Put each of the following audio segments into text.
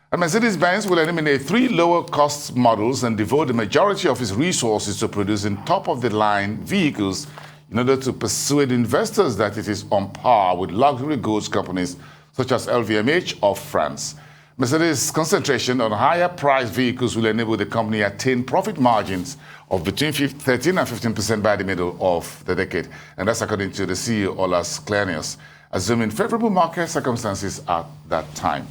And Mercedes-Benz will eliminate 3 lower-cost models and devote the majority of its resources to producing top-of-the-line vehicles in order to persuade investors that it is on par with luxury goods companies such as LVMH of France. Mercedes' concentration on higher-priced vehicles will enable the company attain profit margins of between 13 and 15% by the middle of the decade. And that's according to the CEO, Olas Klenius, assuming favorable market circumstances at that time.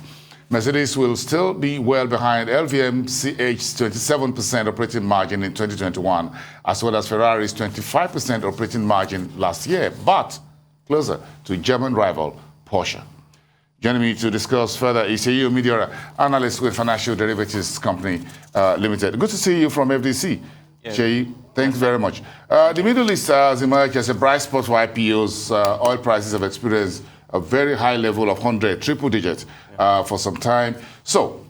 Mercedes will still be well behind LVMH's 27% operating margin in 2021, as well as Ferrari's 25% operating margin last year, but closer to German rival Porsche. Joining me to discuss further is Seyi Omidiora, analyst with Financial Derivatives Company Limited. Good to see you from FDC. Yeah. Seyi, thanks very much. The Middle East has emerged as a bright spot for IPOs. Oil prices have experienced a very high level of 100, triple digit for some time. So,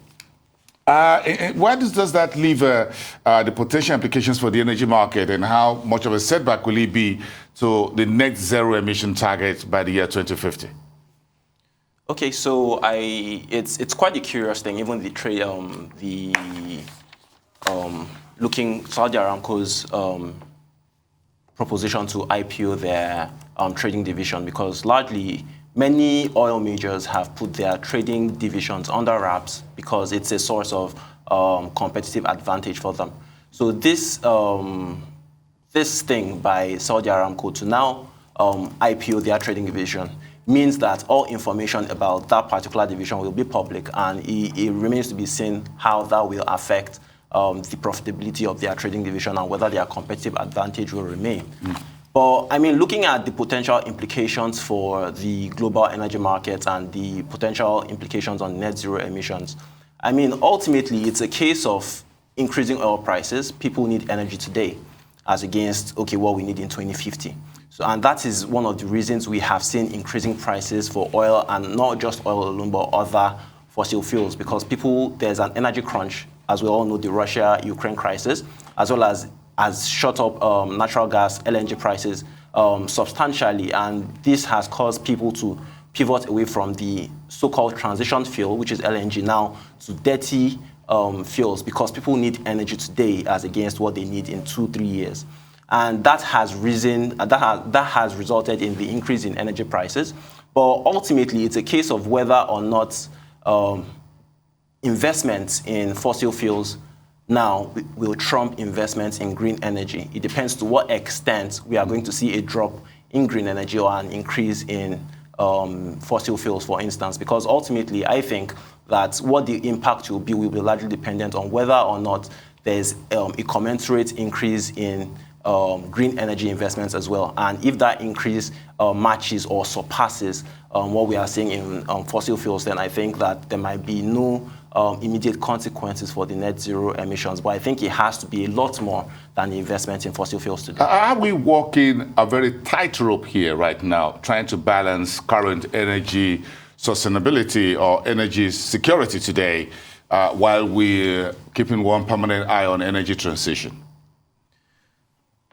where does that leave the potential implications for the energy market, and how much of a setback will it be to the net zero emission target by the year 2050? Okay, so it's quite a curious thing. Even the trade, looking Saudi Aramco's proposition to IPO their trading division, because largely many oil majors have put their trading divisions under wraps because it's a source of competitive advantage for them. So this thing by Saudi Aramco to now IPO their trading division means that all information about that particular division will be public, and it remains to be seen how that will affect the profitability of their trading division and whether their competitive advantage will remain. But I mean, looking at the potential implications for the global energy markets and the potential implications on net zero emissions, I mean, ultimately, it's a case of increasing oil prices. People need energy today as against, okay, what we need in 2050. So, and that is one of the reasons we have seen increasing prices for oil, and not just oil alone, but other fossil fuels, because there's an energy crunch, as we all know, the Russia-Ukraine crisis, as well as shot up natural gas, LNG prices substantially. And this has caused people to pivot away from the so-called transition fuel, which is LNG, now to dirty fuels, because people need energy today as against what they need in 2-3 years. And that has resulted in the increase in energy prices. But ultimately, it's a case of whether or not investments in fossil fuels now will trump investments in green energy. It depends to what extent we are going to see a drop in green energy or an increase in fossil fuels, for instance, because ultimately I think that what the impact will be largely dependent on whether or not there's a commensurate increase in green energy investments as well. And if that increase matches or surpasses what we are seeing in fossil fuels, then I think that there might be no immediate consequences for the net zero emissions. But I think it has to be a lot more than the investment in fossil fuels today. Are we walking a very tightrope here right now, trying to balance current energy sustainability or energy security today, while we're keeping one permanent eye on energy transition?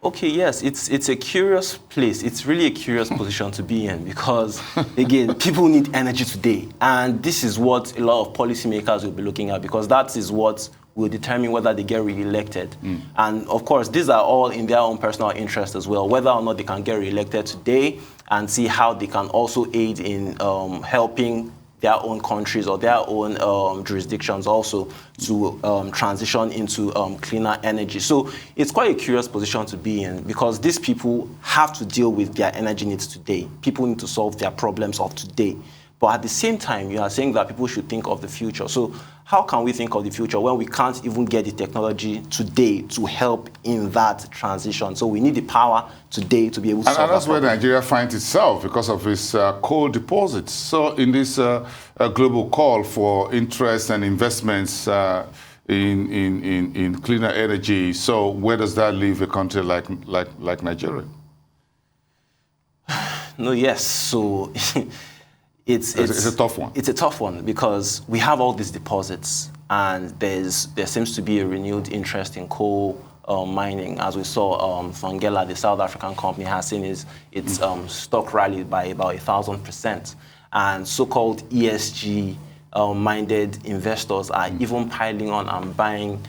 Okay, yes, it's a curious place. It's really a curious position to be in because, again, people need energy today. And this is what a lot of policymakers will be looking at, because that is what will determine whether they get re-elected. And of course, these are all in their own personal interest as well, whether or not they can get re-elected today and see how they can also aid in helping their own countries or their own jurisdictions also to transition into cleaner energy. So it's quite a curious position to be in, because these people have to deal with their energy needs today. People need to solve their problems of today. But at the same time, you are saying that people should think of the future. So how can we think of the future when we can't even get the technology today to help in that transition? So we need the power today to be able to solve that. And that's where Nigeria finds itself because of its coal deposits. So in this global call for interest and investments in cleaner energy, so where does that leave a country like Nigeria? No, yes. So it's a tough one. It's a tough one because we have all these deposits, and there seems to be a renewed interest in coal mining. As we saw, Fangela, the South African company, has seen its stock rally by about 1,000%. And so-called ESG minded investors are even piling on and buying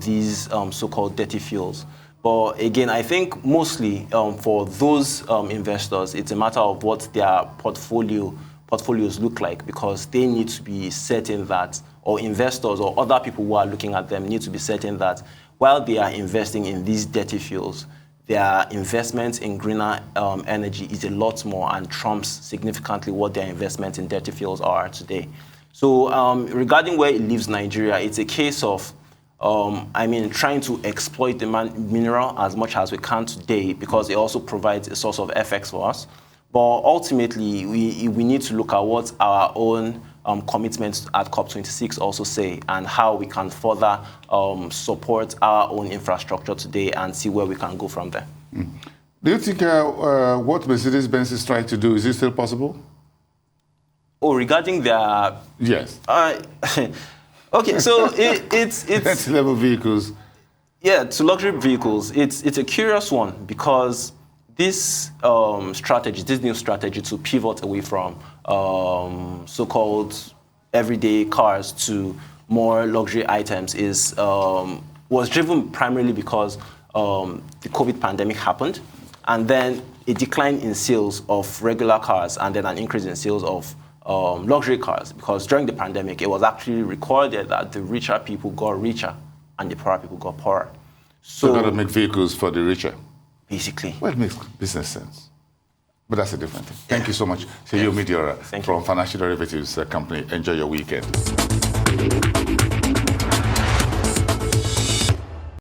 these so-called dirty fuels. But again, I think mostly for those investors, it's a matter of what their portfolios look like, because they need to be certain that, or investors or other people who are looking at them need to be certain that while they are investing in these dirty fuels, their investment in greener energy is a lot more and trumps significantly what their investment in dirty fuels are today. So regarding where it leaves Nigeria, it's a case of, trying to exploit the mineral as much as we can today, because it also provides a source of FX for us. But ultimately, we need to look at what our own commitments at COP26 also say, and how we can further support our own infrastructure today and see where we can go from there. Mm. Do you think what Mercedes-Benz is trying to do, is it still possible? Oh, regarding their... Yes. Okay, so it's entry-level vehicles. Yeah, to luxury vehicles, it's a curious one, because this new strategy to pivot away from so-called everyday cars to more luxury items was driven primarily because the COVID pandemic happened, and then a decline in sales of regular cars, and then an increase in sales of luxury cars, because during the pandemic, it was actually recorded that the richer people got richer and the poorer people got poorer. So got to make vehicles for the richer. Basically. Well, it makes business sense. But that's a different thing. Thank you so much, Seyi Omidiora from Financial Derivatives Company. Enjoy your weekend.